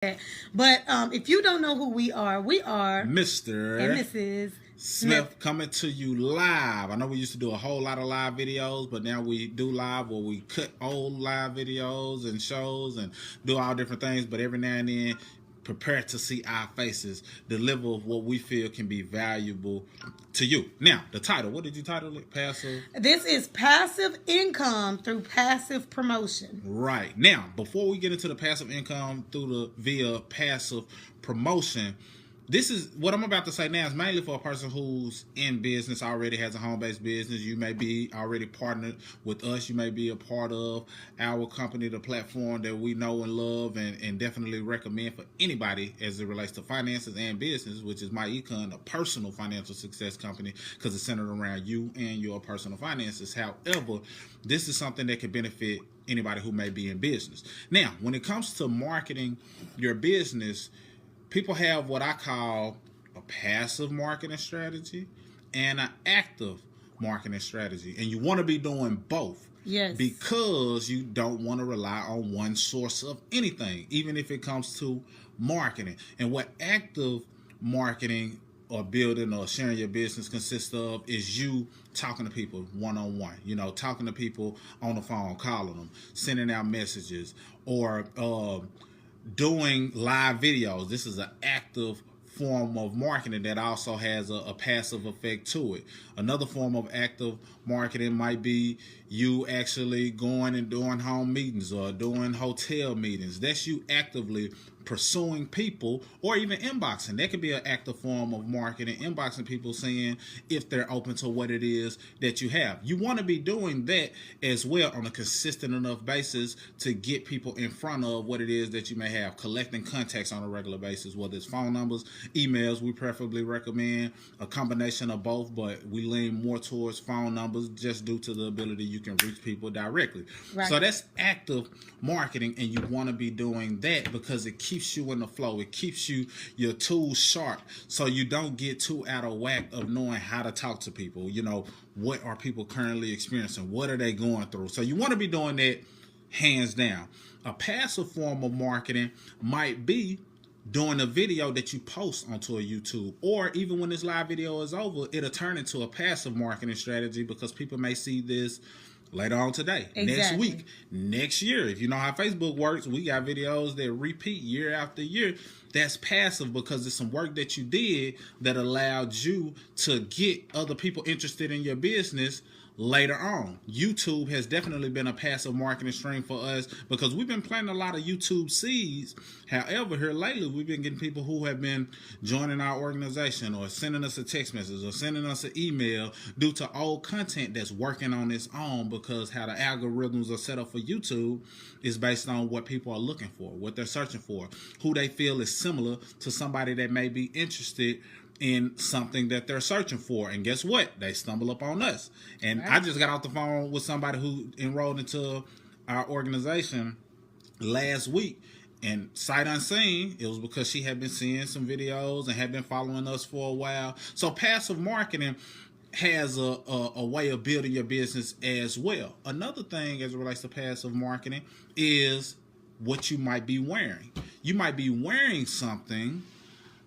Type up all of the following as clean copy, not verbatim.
But if you don't know who we are Mr. and Mrs. Smith coming to you live. I know we used to do a whole lot of live videos, but now we do live where we cut old live videos and shows and do all different things. But every now and then, prepare to see our faces deliver what we feel can be valuable to you. Now, the title, what did you title it? Passive? This is passive income through passive promotion. Right. Now, before we get into the passive income via passive promotion, this is what I'm about to say now is mainly for a person who's in business, already has a home-based business. You may be already partnered with us. You may be a part of our company, the platform that we know and love and definitely recommend for anybody as it relates to finances and business, which is MyEcon, a personal financial success company, because it's centered around you and your personal finances. However, this is something that can benefit anybody who may be in business. Now, when it comes to marketing your business, people have what I call a passive marketing strategy and an active marketing strategy. And you want to be doing both. Yes. Because you don't want to rely on one source of anything, even if it comes to marketing. And what active marketing or building or sharing your business consists of is you talking to people one-on-one, talking to people on the phone, calling them, sending out messages, or doing live videos. This is an active form of marketing that also has a passive effect to it. Another form of active marketing might be you actually going and doing home meetings or doing hotel meetings. That's you actively pursuing people, or even inboxing. That could be an active form of marketing, inboxing people, saying if they're open to what it is that you have. You want to be doing that as well on a consistent enough basis to get people in front of what it is that you may have, collecting contacts on a regular basis, whether it's phone numbers, emails. We preferably recommend a combination of both, but we lean more towards phone numbers just due to the ability you can reach people directly. Right. So that's active marketing, and you want to be doing that because it keeps you in the flow. It keeps your tools sharp, so you don't get too out of whack of knowing how to talk to people. What are people currently experiencing? What are they going through? So you want to be doing that hands down. A passive form of marketing might be doing a video that you post onto a YouTube, or even when this live video is over, it'll turn into a passive marketing strategy because people may see this later on today, next week, next year. If you know how Facebook works, we got videos that repeat year after year. That's passive because it's some work that you did that allowed you to get other people interested in your business later on. YouTube has definitely been a passive marketing stream for us because we've been planting a lot of YouTube seeds. However, here lately, we've been getting people who have been joining our organization or sending us a text message or sending us an email due to old content that's working on its own, because how the algorithms are set up for YouTube is based on what people are looking for, what they're searching for, who they feel is similar to somebody that may be interested in something that they're searching for. And guess what? They stumble upon us. And right. I just got off the phone with somebody who enrolled into our organization last week, and sight unseen, it was because she had been seeing some videos and had been following us for a while. So passive marketing has a way of building your business as well. Another thing as it relates to passive marketing is what you might be wearing. You might be wearing something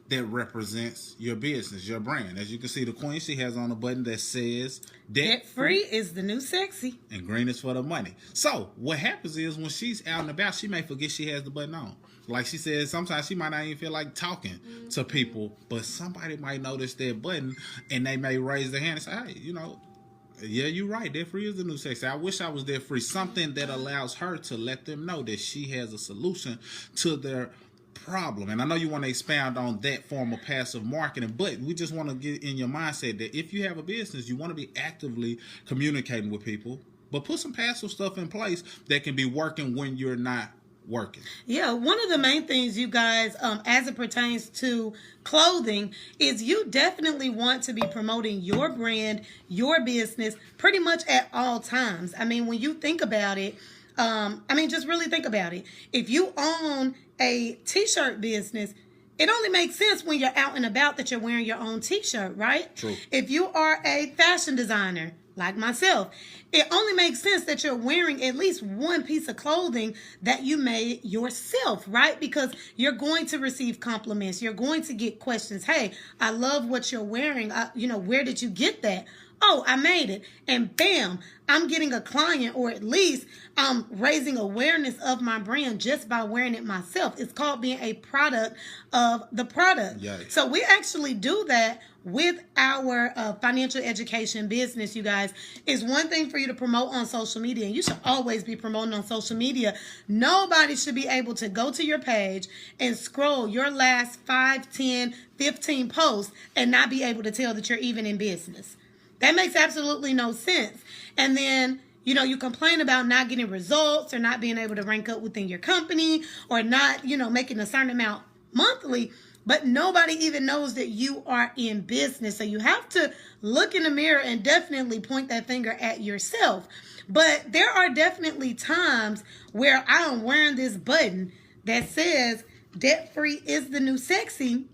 that represents your business, your brand. As you can see, the queen, she has on a button that says debt free is the new sexy, and green is for the money. So what happens is when she's out and about, she may forget she has the button on. Like she said, sometimes she might not even feel like talking to people, but somebody might notice that button and they may raise their hand and say, hey, yeah, you're right. Debt free is the new sexy. I wish I was debt free. Something that allows her to let them know that she has a solution to their problem. And I know you want to expound on that form of passive marketing, but we just want to get in your mindset that if you have a business, you want to be actively communicating with people, but put some passive stuff in place that can be working when you're not working. Yeah, one of the main things, you guys, as it pertains to clothing, is you definitely want to be promoting your brand, your business, pretty much at all times. I mean, when you think about it, just really think about it. If you own a t-shirt business, it only makes sense when you're out and about that you're wearing your own t-shirt, right? True. If you are a fashion designer, like myself, it only makes sense that you're wearing at least one piece of clothing that you made yourself, right? Because you're going to receive compliments. You're going to get questions. Hey, I love what you're wearing. Where did you get that? Oh, I made it. And bam, I'm getting a client, or at least I'm raising awareness of my brand just by wearing it myself. It's called being a product of the product. Yikes. So we actually do that with our financial education business, you guys. Is one thing for you to promote on social media, and you should always be promoting on social media. Nobody should be able to go to your page and scroll your last 5, 10, 15 posts and not be able to tell that you're even in business. That makes absolutely no sense. And then, you complain about not getting results or not being able to rank up within your company or not, making a certain amount monthly, but nobody even knows that you are in business. So you have to look in the mirror and definitely point that finger at yourself. But there are definitely times where I am wearing this button that says debt-free is the new sexy.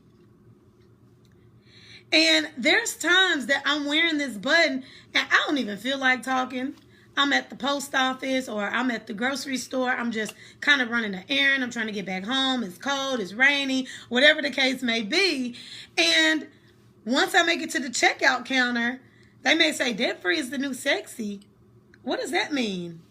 And there's times that I'm wearing this button and I don't even feel like talking. I'm at the post office or I'm at the grocery store. I'm just kind of running an errand. I'm trying to get back home. It's cold. It's rainy. Whatever the case may be. And once I make it to the checkout counter, they may say debt-free is the new sexy. What does that mean?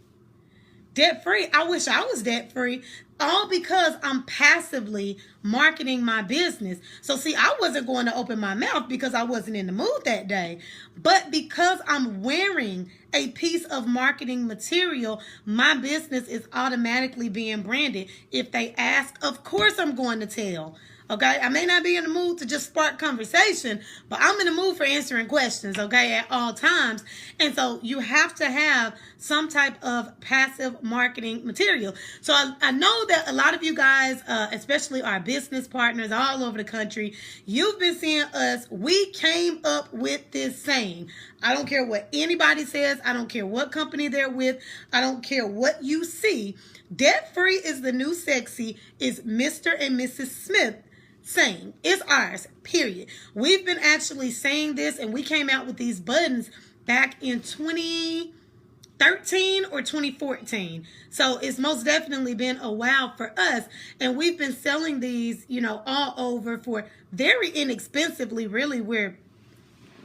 Debt-free? I wish I was debt-free. All because I'm passively marketing my business. So see, I wasn't going to open my mouth because I wasn't in the mood that day. But because I'm wearing a piece of marketing material, my business is automatically being branded. If they ask, of course I'm going to tell. Okay, I may not be in the mood to just spark conversation, but I'm in the mood for answering questions, okay, at all times. And so you have to have some type of passive marketing material. So I know that a lot of you guys, especially our business partners all over the country, you've been seeing us. We came up with this saying. I don't care what anybody says. I don't care what company they're with. I don't care what you see. Debt-free is the new sexy is Mr. and Mrs. Smith saying. It's ours, period. We've been actually saying this, and we came out with these buttons back in 2013 or 2014. So it's most definitely been a while for us, and we've been selling these, all over for very inexpensively. Really, we're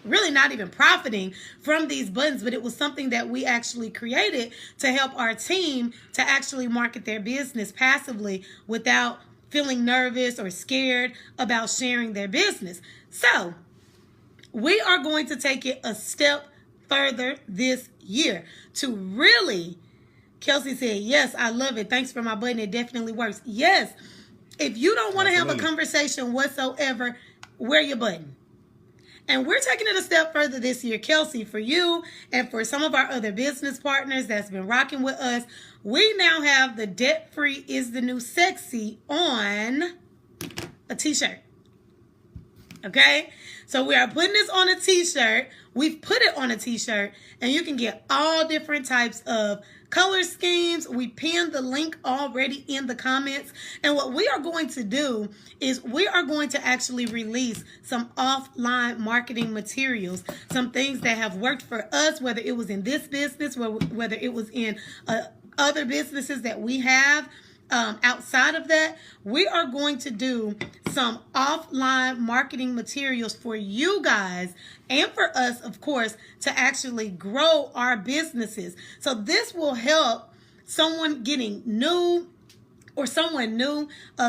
really not even profiting from these buttons, but it was something that we actually created to help our team to actually market their business passively without feeling nervous or scared about sharing their business. So we are going to take it a step further this year to really, Kelsey said, yes, I love it. Thanks for my button. It definitely works. Yes. If you don't want to have a conversation whatsoever, wear your button. And we're taking it a step further this year, Kelsey, for you and for some of our other business partners that's been rocking with us. We now have the debt-free is the new sexy on a t-shirt. Okay? So we are putting this on a t-shirt. We've put it on a t-shirt, and you can get all different types of color schemes. We pinned the link already in the comments. And what we are going to do is we are going to actually release some offline marketing materials, some things that have worked for us, whether it was in this business, whether it was in other businesses that we have. Outside of that, we are going to do some offline marketing materials for you guys and for us, of course, to actually grow our businesses. So this will help someone getting new or someone new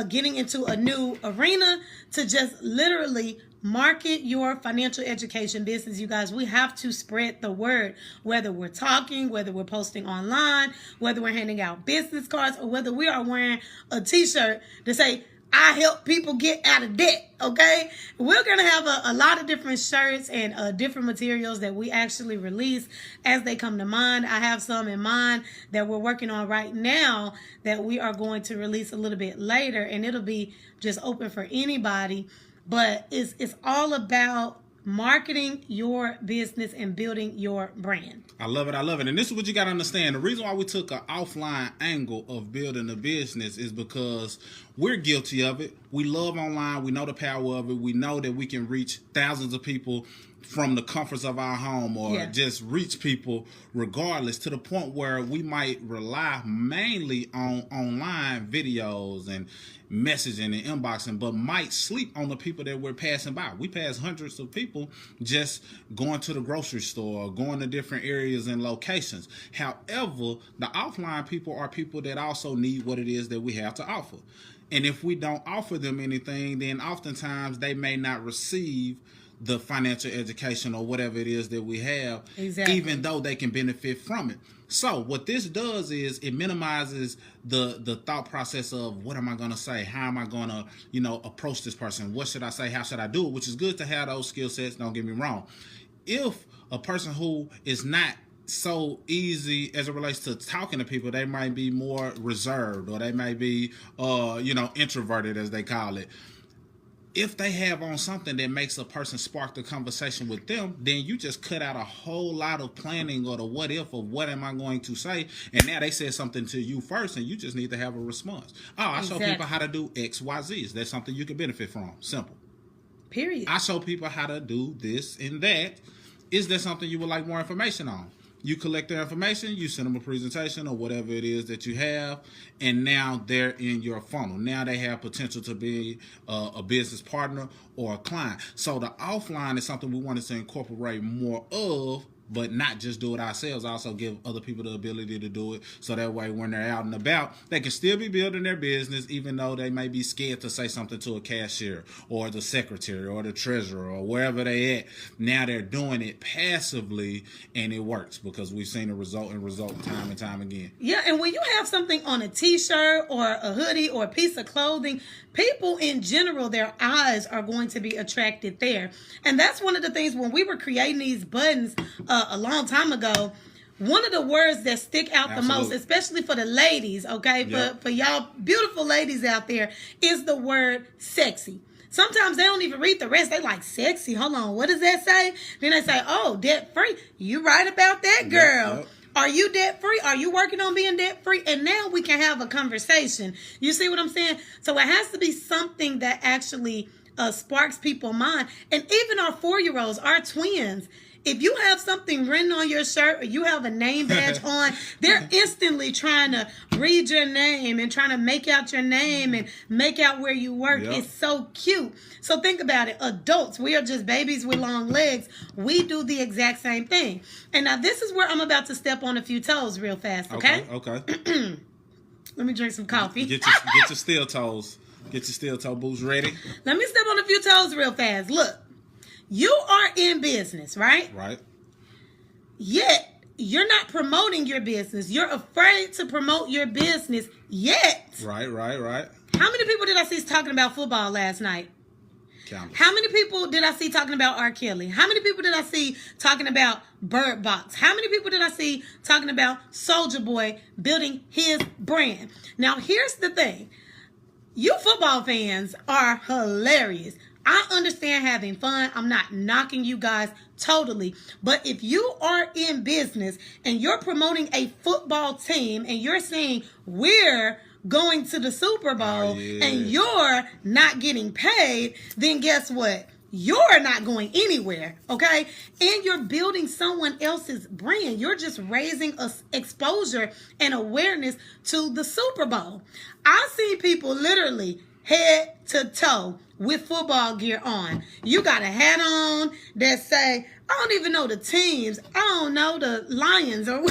getting into a new arena to just literally market your financial education business. You guys, we have to spread the word, whether we're talking, whether we're posting online, whether we're handing out business cards, or whether we are wearing a t-shirt to say, I help people get out of debt, okay? We're going to have a lot of different shirts and different materials that we actually release as they come to mind. I have some in mind that we're working on right now that we are going to release a little bit later, and it'll be just open for anybody. But it's all about marketing your business and building your brand. I love it. I love it. And this is what you got to understand. The reason why we took an offline angle of building a business is because we're guilty of it. we love online. We know the power of it. We know that we can reach thousands of people from the comforts of our home, or just reach people regardless, to the point where we might rely mainly on online videos and messaging and inboxing, but might sleep on the people that we're passing by. We pass hundreds of people just going to the grocery store, or going to different areas and locations. However, the offline people are people that also need what it is that we have to offer. And if we don't offer them anything, then oftentimes they may not receive the financial education or whatever it is that we have, even though they can benefit from it. So what this does is it minimizes the thought process of, what am I going to say? How am I going to, approach this person? What should I say? How should I do it? Which is good to have those skill sets. Don't get me wrong. If a person who is not so easy as it relates to talking to people, they might be more reserved, or they may be, introverted, as they call it. If they have on something that makes a person spark the conversation with them, then you just cut out a whole lot of planning, or the what if of what am I going to say. And now they said something to you first, and you just need to have a response. I show people how to do X, Y, Z. Is that something you can benefit from? Simple. Period. I show people how to do this and that. Is there something you would like more information on? You collect their information, you send them a presentation or whatever it is that you have, and now they're in your funnel. Now they have potential to be a business partner or a client. So the offline is something we wanted to incorporate more of, but not just do it ourselves. Also give other people the ability to do it, so that way when they're out and about, they can still be building their business, even though they may be scared to say something to a cashier or the secretary or the treasurer or wherever they at. Now they're doing it passively, and it works, because we've seen a result time and time again. Yeah, and when you have something on a t-shirt or a hoodie or a piece of clothing, people in general, their eyes are going to be attracted there. And that's one of the things when we were creating these buttons a long time ago, one of the words that stick out the most, especially for the ladies, for y'all beautiful ladies out there, is the word sexy. Sometimes they don't even read the rest. They like, sexy, hold on, what does that say? Then they say, oh, debt free. You right about that, girl. Yep. Are you debt free? Are you working on being debt free? And now we can have a conversation. You see what I'm saying? So it has to be something that actually sparks people's mind. And even our 4-year-olds, our twins, if you have something written on your shirt, or you have a name badge on, they're instantly trying to read your name and trying to make out your name and make out where you work. Yep. It's so cute. So think about it. Adults, we are just babies with long legs. We do the exact same thing. And now this is where I'm about to step on a few toes real fast, okay? Okay. Let me drink some coffee. Get your steel toes. Get your steel toe boots ready. Let me step on a few toes real fast. Look. You are in business, right? Right. Yet, you're not promoting your business. You're afraid to promote your business yet. Right. How many people did I see talking about football last night? Countless. How many people did I see talking about R. Kelly? How many people did I see talking about Bird Box? How many people did I see talking about Soulja Boy building his brand? Now, here's the thing. You football fans are hilarious. I understand having fun. I'm not knocking you guys totally. But if you are in business and you're promoting a football team and you're saying we're going to the Super Bowl and you're not getting paid, then guess what? You're not going anywhere, okay? And you're building someone else's brand. You're just raising exposure and awareness to the Super Bowl. I've seen people literally head to toe with football gear on. You got a hat on that say, I don't even know the teams. I don't know, the Lions or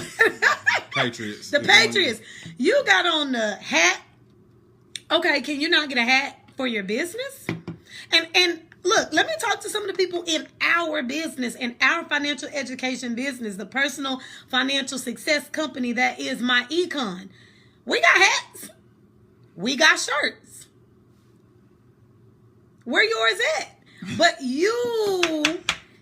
Patriots. The Patriots. You got on the hat. Okay, can you not get a hat for your business? And look, let me talk to some of the people in our business, in our financial education business, the personal financial success company that is MyEcon. We got hats. We got shirts. Where yours at? But you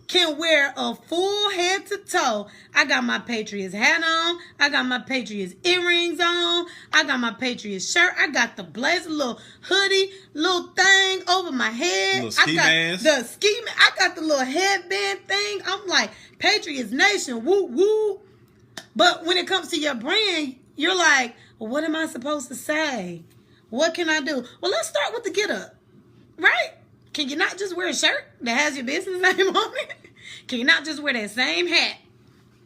can wear a full head to toe. I got my Patriots hat on. I got my Patriots earrings on. I got my Patriots shirt. I got the blazer, little hoodie, little thing over my head. Little ski mask. The ski mask. I got the little headband thing. I'm like, Patriots Nation, woo woo. But when it comes to your brand, you're like, well, what am I supposed to say? What can I do? Well, let's start with the get up. Can you not just wear a shirt that has your business name on it? Can you not just wear that same hat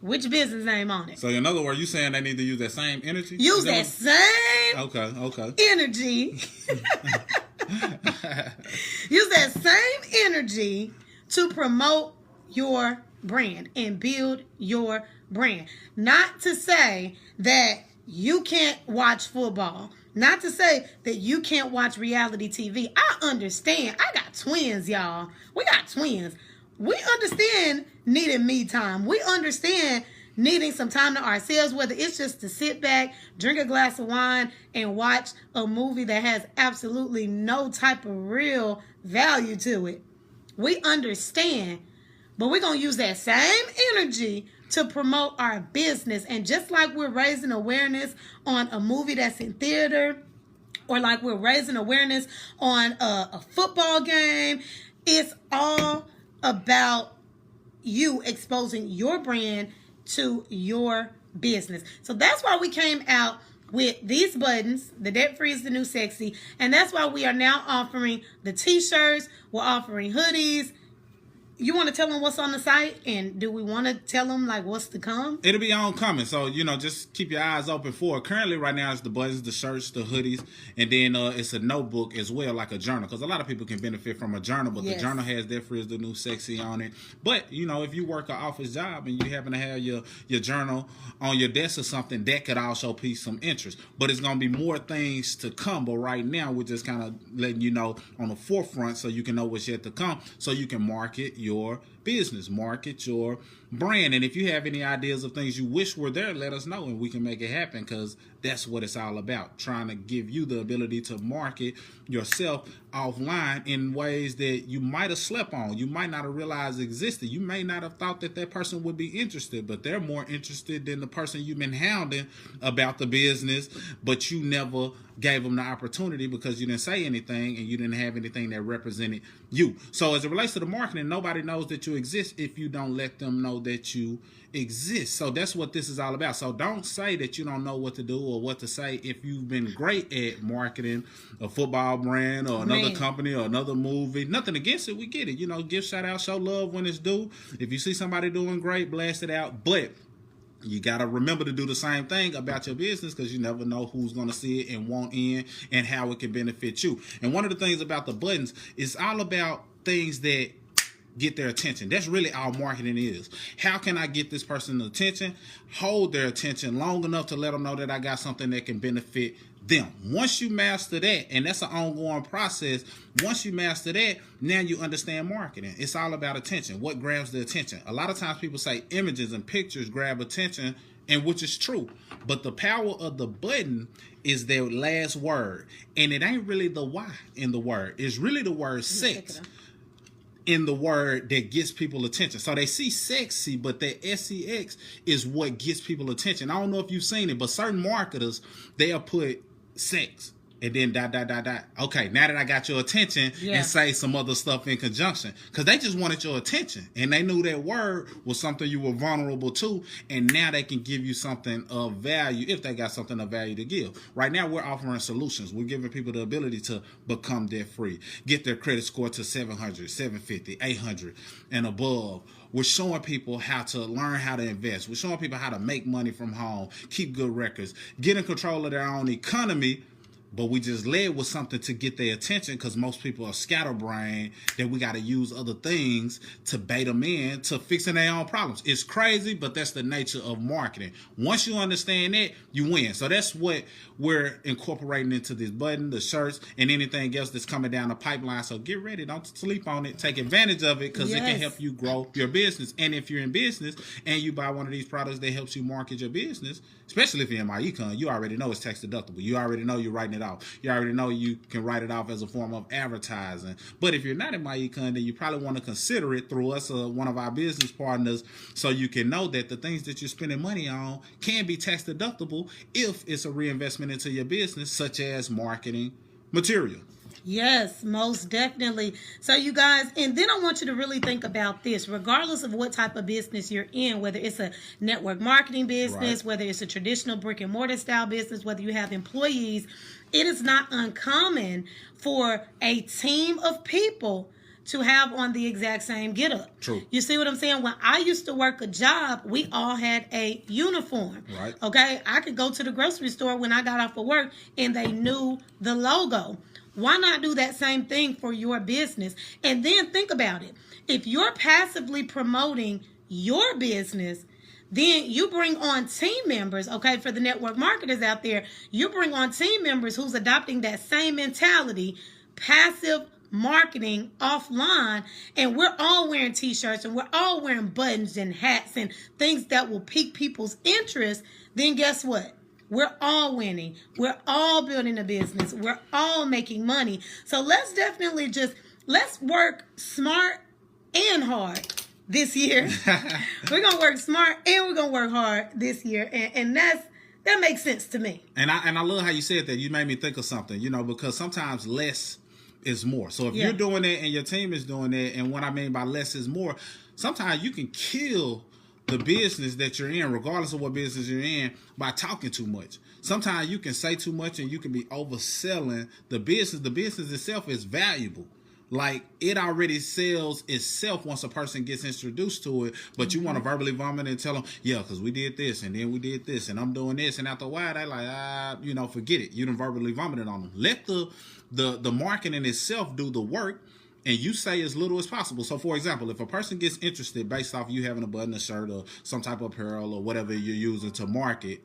with your business name on it? So in other words, you saying they need to use that same energy? Use that same energy. Use that same energy to promote your brand and build your brand. Not to say that you can't watch football. Not to say that you can't watch reality TV. I understand. I got twins, y'all. We got twins. We understand needing me time. We understand needing some time to ourselves, whether it's just to sit back, drink a glass of wine, and watch a movie that has absolutely no type of real value to it. We understand, but we're going to use that same energy to promote our business. And just like we're raising awareness on a movie that's in theater, or like we're raising awareness on a football game, it's all about you exposing your brand to your business. So that's why we came out with these buttons. The debt free is the new sexy. And that's why we are now offering the t-shirts. We're offering hoodies. You want to tell them what's on the site? And do we want to tell them like what's to come? It'll be on coming. So, just keep your eyes open for it. Currently right now it's the buttons, the shirts, the hoodies, and then it's a notebook as well, like a journal. Because a lot of people can benefit from a journal, but the journal has Debt Free is the new sexy on it. But, if you work an office job and you happen to have your journal on your desk or something, that could also pique some interest. But it's going to be more things to come. But right now we're just kind of letting you know on the forefront so you can know what's yet to come, so you can market your business, market your brand. And if you have any ideas of things you wish were there, let us know and we can make it happen, because that's what it's all about, trying to give you the ability to market yourself offline in ways that you might have slept on, you might not have realized existed. You may not have thought that person would be interested, but they're more interested than the person you've been hounding about the business, but you never gave them the opportunity because you didn't say anything and you didn't have anything that represented you. So as it relates to the marketing, nobody knows that you exist if you don't let them know that you exist. So that's what this is all about. So don't say that you don't know what to do or what to say if you've been great at marketing a football brand or another company or another movie. Nothing against it. We get it. Give shout out, show love when it's due. If you see somebody doing great, blast it out. But you got to remember to do the same thing about your business, because you never know who's going to see it and want in and how it can benefit you. And one of the things about the buttons is all about things that get their attention. That's really all marketing is. How can I get this person's attention? Hold their attention long enough to let them know that I got something that can benefit them. Once you master that, and that's an ongoing process, once you master that, now you understand marketing. It's all about attention. What grabs the attention? A lot of times people say images and pictures grab attention, and which is true. But the power of the button is their last word. And it ain't really the Y in the word. It's really the word sex in the word that gets people attention. So they see sexy, but that SEX is what gets people attention. I don't know if you've seen it, but certain marketers, they'll put sex and then ... Okay, now that I got your attention, and say some other stuff in conjunction, because they just wanted your attention and they knew that word was something you were vulnerable to, and now they can give you something of value if they got something of value to give. Right now we're offering solutions. We're giving people the ability to become debt free, get their credit score to 700, 750, 800 and above. We're showing people how to learn how to invest. We're showing people how to make money from home, keep good records, get in control of their own economy. But we just led with something to get their attention, because most people are scatterbrained that we got to use other things to bait them in to fixing their own problems. It's crazy, but that's the nature of marketing. Once you understand that, you win. So that's what we're incorporating into this button, the shirts, and anything else that's coming down the pipeline. So get ready. Don't sleep on it. Take advantage of it, because it can help you grow your business. And if you're in business and you buy one of these products that helps you market your business, especially if you're in MyEcon, you already know it's tax deductible. You already know you're writing it off. You already know you can write it off as a form of advertising. But if you're not in MyEcon, then you probably want to consider it through us, one of our business partners, so you can know that the things that you're spending money on can be tax deductible if it's a reinvestment into your business, such as marketing material. Yes, most definitely. So you guys, and then I want you to really think about this, regardless of what type of business you're in, whether it's a network marketing business, whether it's a traditional brick and mortar style business, whether you have employees, it is not uncommon for a team of people to have on the exact same getup. True. You see what I'm saying? When I used to work a job, we all had a uniform. Right. Okay? I could go to the grocery store when I got off of work and they knew the logo. Why not do that same thing for your business? And then think about it. If you're passively promoting your business, then you bring on team members, okay, for the network marketers out there, you bring on team members who's adopting that same mentality, passive marketing offline, and we're all wearing t-shirts and we're all wearing buttons and hats and things that will pique people's interest. Then guess what? We're all winning. We're all building a business. We're all making money. So let's definitely let's work smart and hard this year. We're going to work smart and we're going to work hard this year. And that makes sense to me. And I love how you said that. You made me think of something, because sometimes less is more. So if you're doing it and your team is doing it, and what I mean by less is more, sometimes you can kill the business that you're in, regardless of what business you're in, by talking too much. Sometimes you can say too much and you can be overselling the business. The business itself is valuable. Like, it already sells itself once a person gets introduced to it, but you want to verbally vomit and tell them, yeah, because we did this, and then we did this, and I'm doing this, and after a while, they like, forget it. You done verbally vomited on them. Let the marketing itself do the work, and you say as little as possible. So, for example, if a person gets interested based off you having a button, a shirt, or some type of apparel, or whatever you're using to market,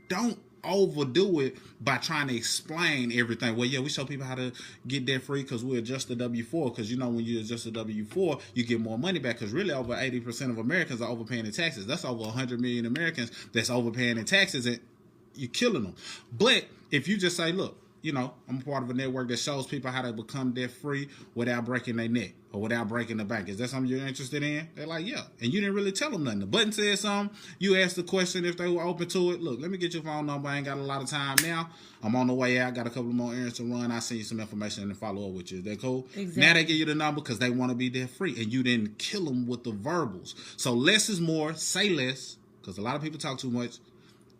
don't overdo it by trying to explain everything. Well, yeah, we show people how to get debt free because we adjust the W-4. Because when you adjust the W-4, you get more money back. Because really, over 80% of Americans are overpaying in taxes. That's over 100 million Americans that's overpaying in taxes, and you're killing them. But if you just say, look, I'm a part of a network that shows people how to become debt free without breaking their neck or without breaking the bank. Is that something you're interested in? They're like, yeah. And you didn't really tell them nothing. The button said something. You asked the question if they were open to it. Look, let me get your phone number. I ain't got a lot of time now. I'm on the way out. Got a couple more errands to run. I'll send you some information and follow up with you. Is that cool? Exactly. Now they give you the number because they want to be debt free. And you didn't kill them with the verbals. So less is more. Say less, because a lot of people talk too much.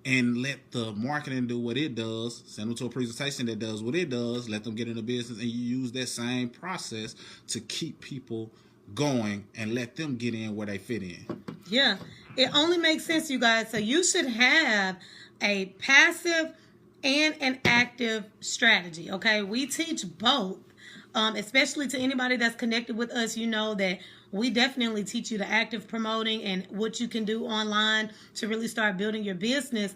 And let the marketing do what it does. Send them to a presentation that does what it does. Let them get into business, and you use that same process to keep people going and let them get in where they fit in. Yeah, it only makes sense, you guys. So you should have a passive and an active strategy. Okay, we teach both, especially to anybody that's connected with us. You know that we definitely teach you the active promoting and what you can do online to really start building your business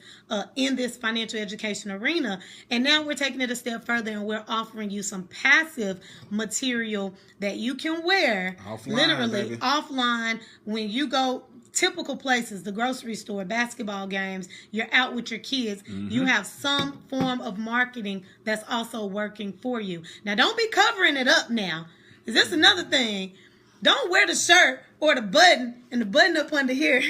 in this financial education arena. And now we're taking it a step further, and we're offering you some passive material that you can wear offline, literally baby. Offline when you go typical places, the grocery store, basketball games, you're out with your kids. You have some form of marketing that's also working for you. Now, don't be covering it up now. Is this another thing? Don't wear the shirt or the button and the button up under here.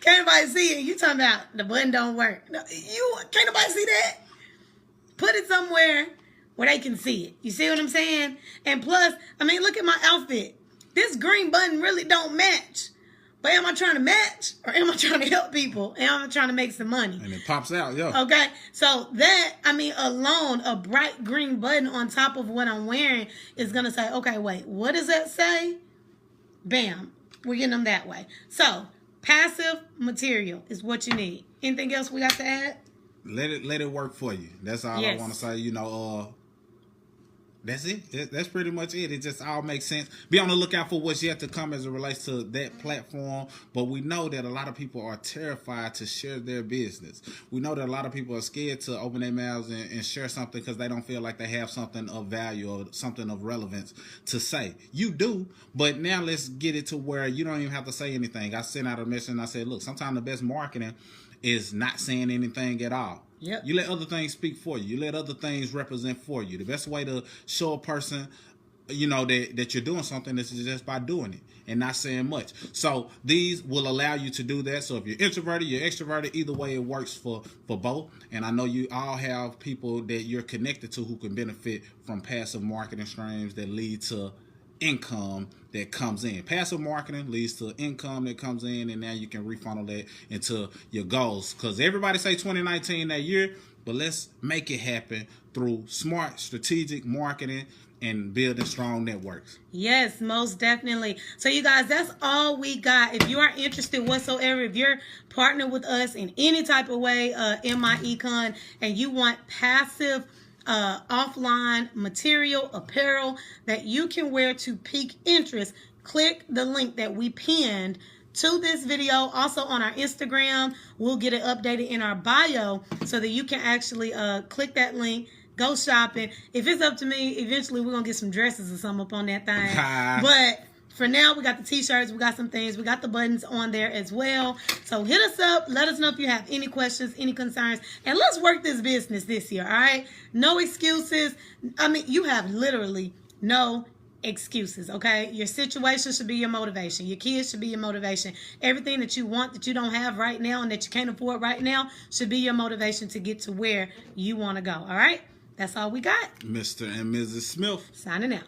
Can't nobody see it. You talking about the button don't work. No, can't nobody see that. Put it somewhere where they can see it. You see what I'm saying? And plus, look at my outfit. This green button really don't match. But am I trying to match, or am I trying to help people? Am I trying to make some money? And it pops out, yeah. Okay, so that, alone, a bright green button on top of what I'm wearing is going to say, okay, wait, what does that say? Bam, we're getting them that way. So, passive material is what you need. Anything else we got to add? Let it work for you. That's all I want to say, That's it. That's pretty much it. It just all makes sense. Be on the lookout for what's yet to come as it relates to that platform. But we know that a lot of people are terrified to share their business. We know that a lot of people are scared to open their mouths and share something because they don't feel like they have something of value or something of relevance to say. You do, but now let's get it to where you don't even have to say anything. I sent out a message and I said, look, sometimes the best marketing is not saying anything at all. Yep. You let other things speak for you. You let other things represent for you. The best way to show a person, that you're doing something is just by doing it and not saying much. So these will allow you to do that. So if you're introverted, you're extroverted, either way it works for both. And I know you all have people that you're connected to who can benefit from passive marketing streams that lead to income that comes in. Passive marketing leads to income that comes in, and now you can refunnel that into your goals. Because everybody say 2019 that year, but let's make it happen through smart, strategic marketing and building strong networks. Yes, most definitely. So you guys, that's all we got. If you are interested whatsoever, if you're partnered with us in any type of way in MyEcon, and you want passive offline material, apparel that you can wear to pique interest, click the link that we pinned to this video. Also on our Instagram, we'll get it updated in our bio so that you can actually click that link. Go shopping. If it's up to me, eventually we're going to get some dresses or something up on that thing. But for now, we got the t-shirts. We got some things. We got the buttons on there as well. So hit us up. Let us know if you have any questions, any concerns. And let's work this business this year, all right? No excuses. I mean, you have literally no excuses, okay? Your situation should be your motivation. Your kids should be your motivation. Everything that you want that you don't have right now and that you can't afford right now should be your motivation to get to where you want to go, all right? That's all we got. Mr. and Mrs. Smith signing out.